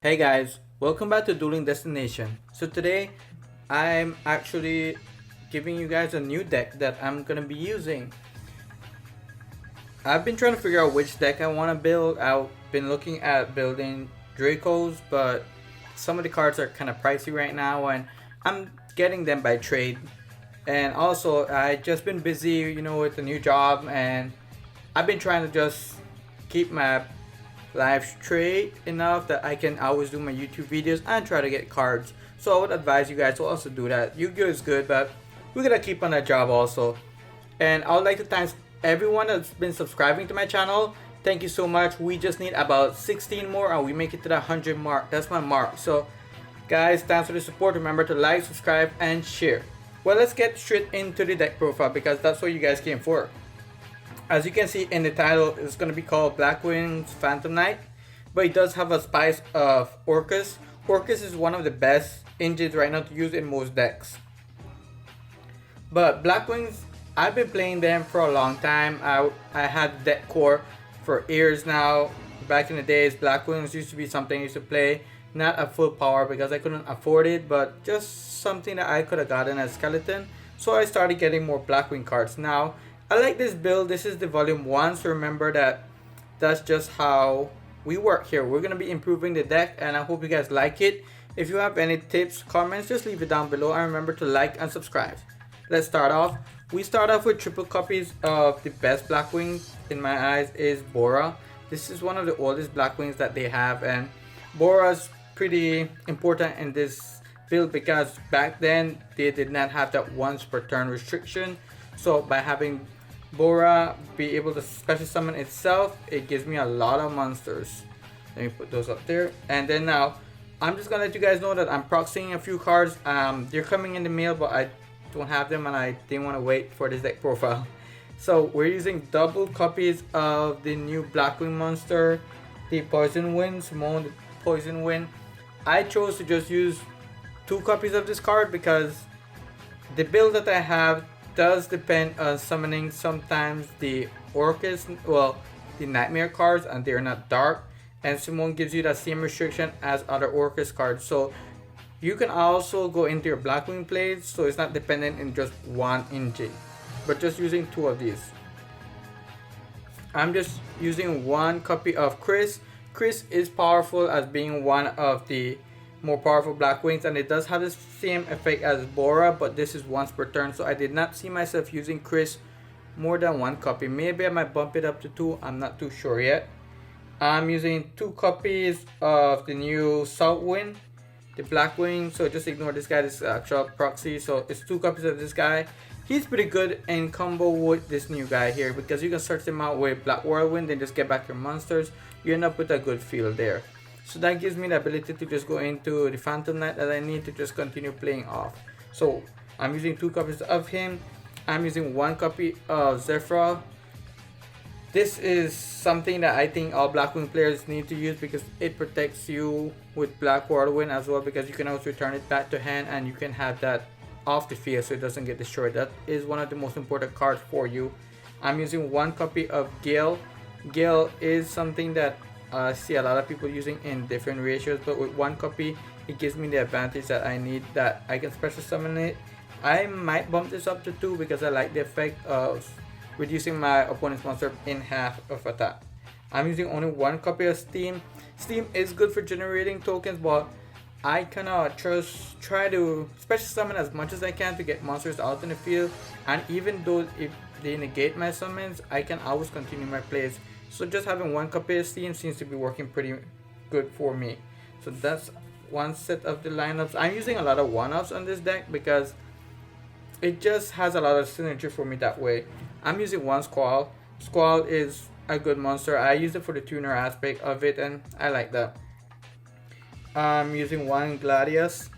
Hey guys, welcome back to Dueling Destination. So today I'm actually giving you guys a new deck that I'm gonna be using. I've been trying to figure out which deck I want to build. I've been looking at building Dracos, but some of the cards are kind of pricey right now and I'm getting them by trade. And also I just been busy, with a new job, and I've been trying to just keep my live straight enough that I can always do my YouTube videos and try to get cards. So I would advise you guys to also do that. Yu-Gi-Oh is good, but we're gonna keep on that job also. And I would like to thank everyone that's been subscribing to my channel. Thank you so much. We just need about 16 more and we make it to the 100 mark. That's my mark. So guys, thanks for the support. Remember to like, subscribe, and share. Well, let's get straight into the deck profile because that's what you guys came for. As you can see in the title, it's going to be called Blackwing's Phantom Knight, but it does have a spice of Orcus. Orcus is one of the best engines right now to use in most decks. But Blackwings, I've been playing them for a long time. I had deck core for years now. Back in the days, Blackwings used to be something I used to play. Not at full power because I couldn't afford it, but just something that I could have gotten as skeleton. So I started getting more Blackwing cards. Now, I like this build. This is the volume 1, so remember that that's just how we work here. We're going to be improving the deck, and I hope you guys like it. If you have any tips, comments, just leave it down below, and remember to like and subscribe. Let's start off. We start off with triple copies of the best Blackwing in my eyes is Bora. This is one of the oldest Blackwings that they have, and Bora's pretty important in this build because back then they did not have that once per turn restriction. So by having Bora be able to special summon itself, it gives me a lot of monsters. Let me put those up there. And then now, I'm just gonna let you guys know that I'm proxying a few cards. They're coming in the mail, but I don't have them and I didn't want to wait for this deck profile. So we're using double copies of the new Blackwing monster, the Poison Wind, Simone the Poison Wind. I chose to just use 2 copies of this card because the build that I have does depend on summoning sometimes the Orcus, well, the Nightmare cards, and they're not dark. And Simone gives you that same restriction as other Orcus cards. So you can also go into your Blackwing plays, so it's not dependent in just one engine, but just using 2 of these. I'm just using 1 copy of Chris. Chris is powerful as being one of the more powerful Blackwings, and it does have the same effect as Bora, but this is once per turn, so I did not see myself using Chris more than 1 copy. Maybe I might bump it up to 2, I'm not too sure yet. I'm using 2 copies of the new Southwind, the Blackwing, so just ignore this guy, this is actual proxy, so it's 2 copies of this guy. He's pretty good in combo with this new guy here because you can search him out with Black Whirlwind and just get back your monsters. You end up with a good field there. So that gives me the ability to just go into the Phantom Knight that I need to just continue playing off. So I'm using 2 copies of him. I'm using 1 copy of Zephyra. This is something that I think all Blackwing players need to use because it protects you with Black Whirlwind as well, because you can also return it back to hand and you can have that off the field so it doesn't get destroyed. That is one of the most important cards for you. I'm using 1 copy of Gale. Gale is something that I see a lot of people using in different ratios, but with 1 copy it gives me the advantage that I need, that I can special summon it. I might bump this up to 2 because I like the effect of reducing my opponent's monster in half of attack. I'm using only 1 copy of Steam. Steam is good for generating tokens, but I kinda just try to special summon as much as I can to get monsters out in the field, and even though if they negate my summons, I can always continue my plays. So just having 1 copy of Steam seems to be working pretty good for me. So that's 1 set of the lineups. I'm using a lot of 1-ups on this deck because it just has a lot of synergy for me that way. I'm using 1 Squall. Squall is a good monster. I use it for the tuner aspect of it and I like that. I'm using 1 Gladius.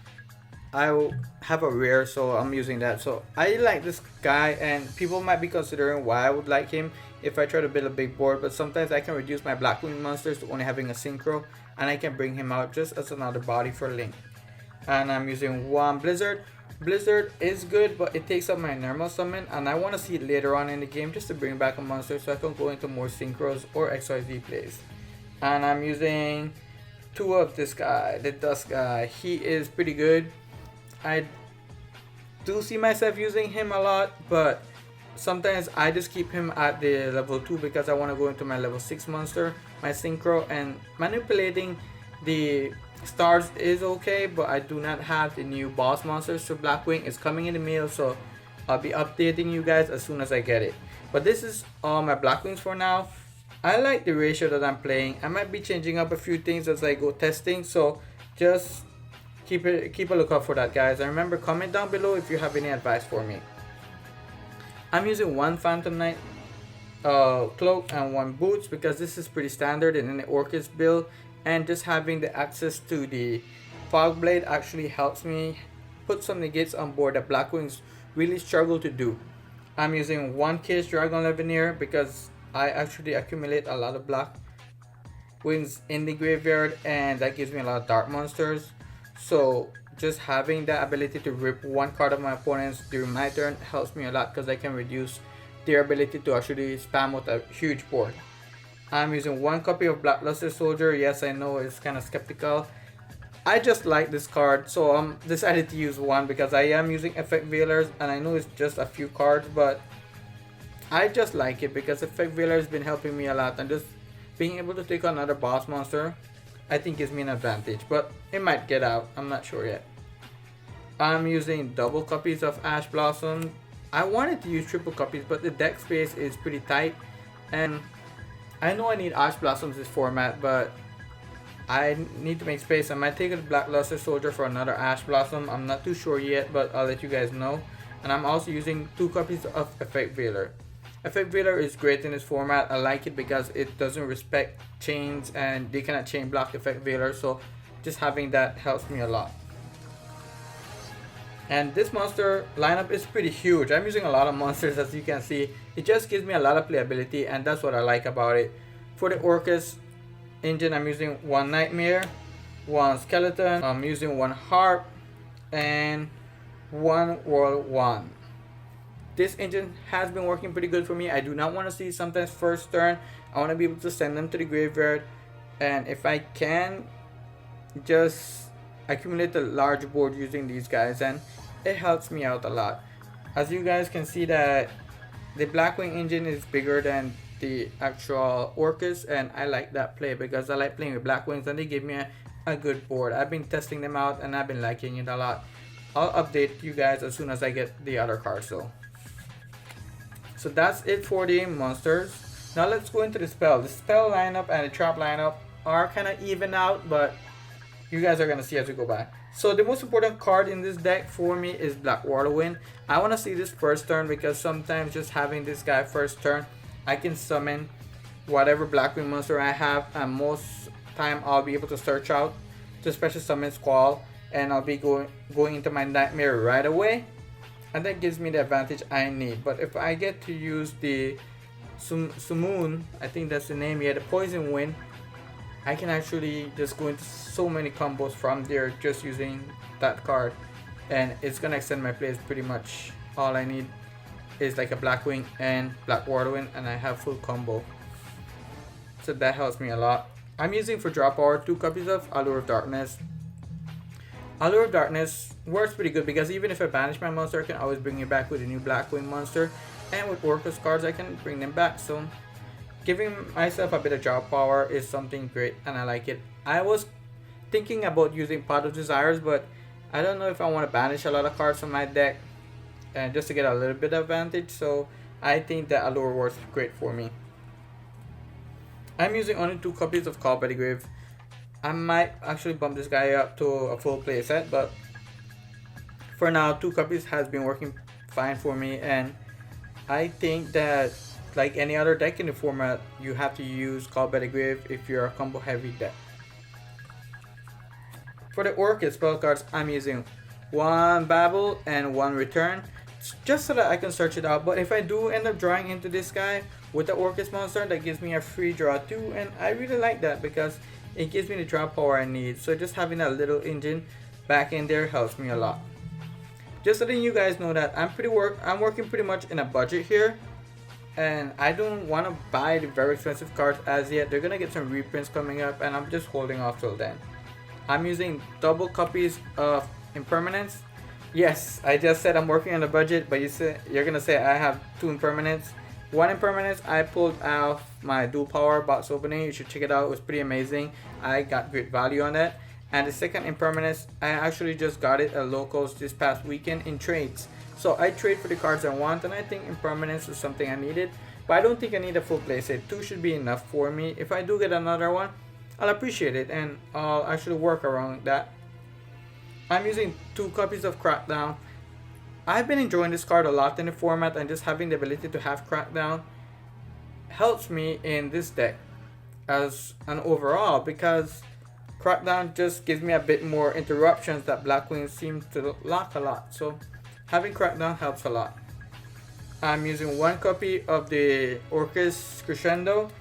I have a rare, so I'm using that. So I like this guy, and people might be considering why I would like him if I try to build a big board, but sometimes I can reduce my Blackwing monsters to only having a synchro, and I can bring him out just as another body for Link. And I'm using 1 Blizzard. Blizzard is good, but it takes up my normal summon, and I want to see it later on in the game just to bring back a monster so I can go into more synchros or XYZ plays. And I'm using two of this guy, the Dust guy. He is pretty good. I do see myself using him a lot, but sometimes I just keep him at the level 2 because I want to go into my level 6 monster, my synchro, and manipulating the stars is okay, but I do not have the new boss monsters. So Blackwing is coming in the mail, so I'll be updating you guys as soon as I get it. But this is all my Blackwings for now. I like the ratio that I'm playing. I might be changing up a few things as I go testing, so just keep a lookout for that, guys. And remember, comment down below if you have any advice for me. I'm using one Phantom Knight cloak and one boots because this is pretty standard in the Orchis build, and just having the access to the fog blade actually helps me put some negates on board that Blackwings really struggle to do. I'm using one Cage Dragon Levineer because I actually accumulate a lot of Blackwings in the graveyard, and that gives me a lot of dark monsters. So just having the ability to rip one card of my opponents during my turn helps me a lot because I can reduce their ability to actually spam with a huge board. I'm using one copy of Blackluster Soldier. Yes, I know it's kind of skeptical. I just like this card, so I'm decided to use one because I am using Effect Veilers, and I know it's just a few cards, but I just like it because Effect Veiler has been helping me a lot, and just being able to take on another boss monster I think gives me an advantage, but it might get out. I'm not sure yet. I'm using double copies of Ash Blossom. I wanted to use triple copies, but the deck space is pretty tight, and I know I need Ash Blossoms this format, but I need to make space. I might take a Blackluster Soldier for another Ash Blossom. I'm not too sure yet, but I'll let you guys know. And I'm also using 2 copies of Effect Veiler. Effect Veiler is great in this format. I like it because it doesn't respect chains, and they cannot chain block Effect Veiler, so just having that helps me a lot. And this monster lineup is pretty huge. I'm using a lot of monsters, as you can see. It just gives me a lot of playability, and that's what I like about it. For the Orchis engine, I'm using one Nightmare, one Skeleton, I'm using one Harp, and one World 1. This engine has been working pretty good for me. I do not want to see sometimes first turn. I want to be able to send them to the graveyard, and if I can, just accumulate a large board using these guys, and it helps me out a lot. As you guys can see that the Blackwing engine is bigger than the actual Orchis, and I like that play because I like playing with Blackwings, and they give me a good board. I've been testing them out, and I've been liking it a lot. I'll update you guys as soon as I get the other cards though. So that's it for the monsters. Now let's go into the spell. The spell lineup and the trap lineup are kind of even out, but you guys are going to see as we go by. So the most important card in this deck for me is Black Whirlwind. I want to see this first turn because sometimes just having this guy first turn, I can summon whatever Blackwing monster I have, and most time I'll be able to search out to special summon Squall, and I'll be going into my Nightmare right away, and that gives me the advantage I need. But if I get to use the Sumoon, I think that's the name, yeah, the Poison Wind, I can actually just go into so many combos from there just using that card, and it's gonna extend my plays pretty much. All I need is like a Blackwing and Black Whirlwind, and I have full combo. So that helps me a lot. I'm using for draw power 2 copies of Allure of Darkness. Allure of Darkness works pretty good because even if I banish my monster, I can always bring it back with a new Blackwing monster, and with Orchis cards I can bring them back. So giving myself a bit of draw power is something great, and I like it. I was thinking about using Pot of Desires, but I don't know if I want to banish a lot of cards from my deck and just to get a little bit of advantage. So I think that Allure works great for me. I'm using only 2 copies of Call by the Grave. I might actually bump this guy up to a full play set, but for now 2 copies has been working fine for me, and I think that like any other deck in the format, you have to use Call by the Grave if you're a combo heavy deck. For the Orchid spell cards, I'm using 1 Babble and 1 Return, just so that I can search it out. But if I do end up drawing into this guy with the Orchid monster, that gives me a free draw too, and I really like that because it gives me the draw power I need. So just having a little engine back in there helps me a lot. Just letting you guys know that I'm working pretty much in a budget here. and I don't want to buy the very expensive cards as yet. They're gonna get some reprints coming up, and I'm just holding off till then. I'm using double copies of impermanence. Yes, I just said I'm working on a budget, but you're gonna say I have two impermanence. One impermanence I pulled out my dual power box opening. You should check it out. It was pretty amazing. I got great value on that. And the second impermanence, I actually just got it at locals this past weekend in trades. So I trade for the cards I want, and I think impermanence is something I needed. But I don't think I need a full playset. Two should be enough for me. If I do get another one, I'll appreciate it, and I'll actually work around that. I'm using two copies of Crackdown. I've been enjoying this card a lot in the format, and just having the ability to have Crackdown helps me in this deck as an overall, because Crackdown just gives me a bit more interruptions that Blackwing seems to lack a lot. So having Crackdown helps a lot. I'm using one copy of the Orcus Crescendo.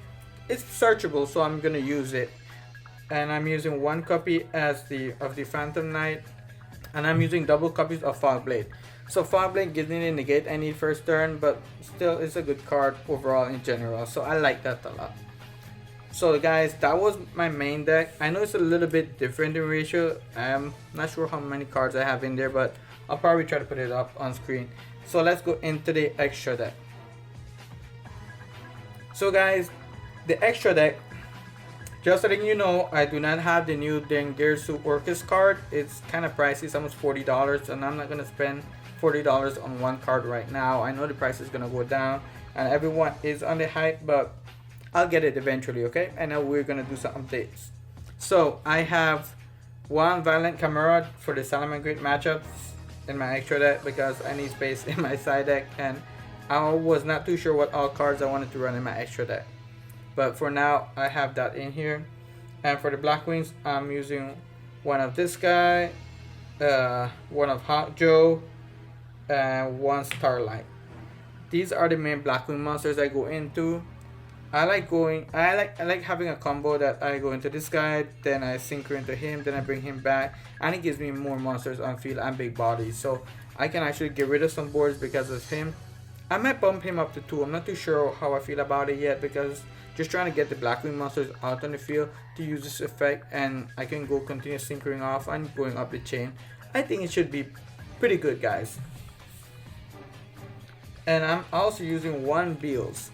It's searchable, so I'm gonna use it. And I'm using one copy of the Phantom Knight, and I'm using double copies of Fogblade. So Fogblade gives me the negate I need first turn, but still it's a good card overall in general. So I like that a lot. So guys, that was my main deck. I know it's a little bit different in ratio. I'm not sure how many cards I have in there, but I'll probably try to put it up on screen. So let's go into the extra deck. So guys, the extra deck, just letting you know, I do not have the new Dengirsu Orcus card. It's kind of pricey, it's almost $40, and I'm not going to spend $40 on one card right now. I know the price is going to go down, and everyone is on the hype, but I'll get it eventually, okay? And now we're going to do some updates. So I have one Violent Chimera for the Salamangreat matchups in my extra deck, because I need space in my side deck, and I was not too sure what all cards I wanted to run in my extra deck. But for now, I have that in here. And for the Blackwings, I'm using one of this guy, one of Hawk Joe, and one Starlight. These are the main Blackwing monsters I go into. I like having a combo that I go into this guy, then I synchro into him, then I bring him back, and it gives me more monsters on field and big bodies. So I can actually get rid of some boards because of him. I might bump him up to 2. I'm not too sure how I feel about it yet, because just trying to get the Blackwing monsters out on the field to use this effect, and I can go continue synchroning off and going up the chain. I think it should be pretty good, guys. And I'm also using one Beals.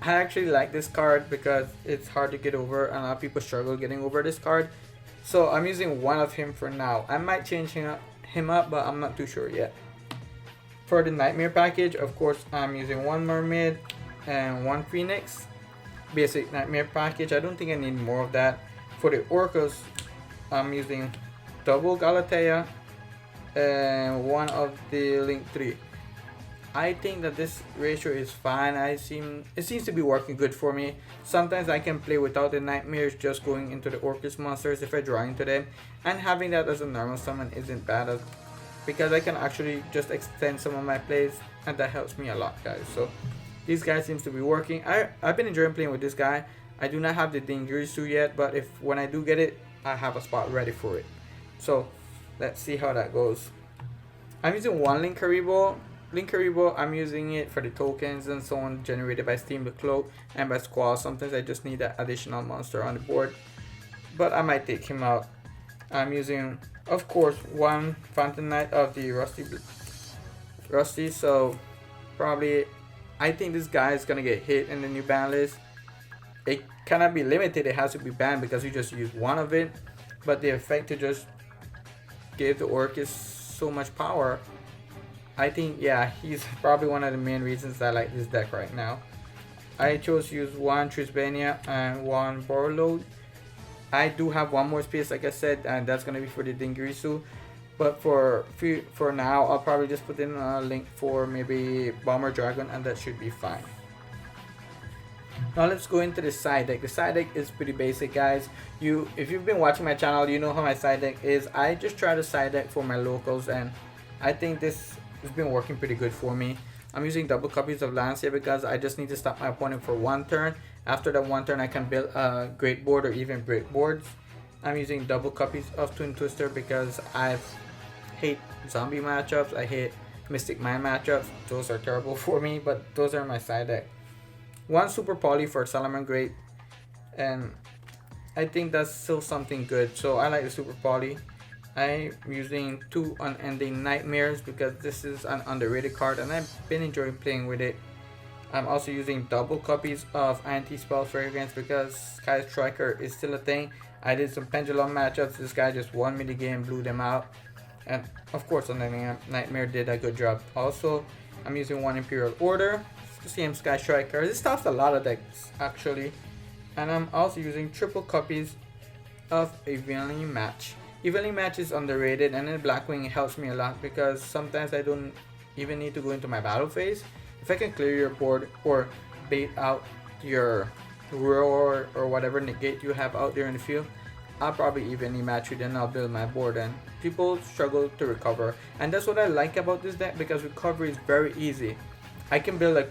I actually like this card because it's hard to get over, and a lot of people struggle getting over this card. So I'm using one of him for now. I might change him up, but I'm not too sure yet. For the Nightmare package, of course, I'm using one Mermaid and one Phoenix. Basic Nightmare package. I don't think I need more of that. For the Orcus, I'm using double Galatea and one of the Link 3. I think that this ratio is fine. It seems to be working good for me. Sometimes I can play without the Nightmares, just going into the Orcus monsters if I draw into them, and having that as a normal summon isn't bad, because I can actually just extend some of my plays, and that helps me a lot, guys. So these guys seems to be working. I've been enjoying playing with this guy. I do not have the Dengirsu yet, but when I do get it, I have a spot ready for it. So let's see how that goes. I'm using one Link Karibo. I'm using it for the tokens and so on generated by Steam the Cloak and by Squall. Sometimes I just need that additional monster on the board, but I might take him out. I'm using, of course, one Phantom Knight of the Rusty. So probably, I think this guy is gonna get hit in the new ban list. It cannot be limited, it has to be banned because you just use one of it, but the effect to just give the Orcus so much power, I think, yeah, he's probably one of the main reasons I like this deck right now. I chose to use one Trisbania and one Borload. I do have one more space, like I said, and that's gonna be for the Dengirsu. But for now, I'll probably just put in a link for maybe Bomber Dragon, and that should be fine. Now let's go into the side deck. The side deck is pretty basic, guys. If you've been watching my channel, you know how my side deck is. I just try to side deck for my locals, and I think this has been working pretty good for me. I'm using double copies of Lancia because I just need to stop my opponent for one turn. After that one turn, I can build a great board or even break boards. I'm using double copies of Twin Twister because I hate zombie matchups. I hate Mystic Mind matchups. Those are terrible for me, but those are my side deck. one super poly for Salamangreat, and I think that's still something good. So I like the super poly. I'm using two unending nightmares because this is an underrated card and I've been enjoying playing with it. I'm also using double copies of anti-spell fragrance because Sky Striker is still a thing. I did some pendulum matchups. This guy just won me the game, blew them out. And of course, Unending Nightmare did a good job. Also, I'm using one Imperial Order, same Sky Striker. This stops a lot of decks actually. And I'm also using triple copies of Evenly Match. Evenly Match is underrated, and in Blackwing it helps me a lot because sometimes I don't even need to go into my battle phase. If I can clear your board or bait out your roar or whatever negate you have out there in the field, I'll probably evenly match you, then I'll build my board, and people struggle to recover. And that's what I like about this deck because recovery is very easy. I can build a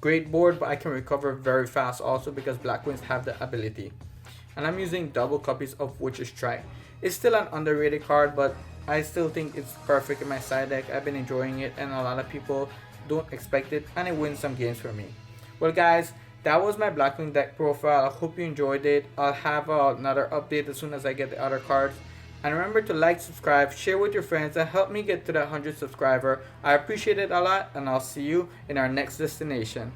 great board, but I can recover very fast also because Blackwings have the ability. And I'm using double copies of Witch's Strike. It's still an underrated card, but I still think it's perfect in my side deck. I've been enjoying it, and a lot of people don't expect it, and it wins some games for me. Well, guys, that was my Blackwing deck profile. I hope you enjoyed it. I'll have another update as soon as I get the other cards. And remember to like, subscribe, share with your friends, and help me get to that 100 subscriber. I appreciate it a lot, and I'll see you in our next destination.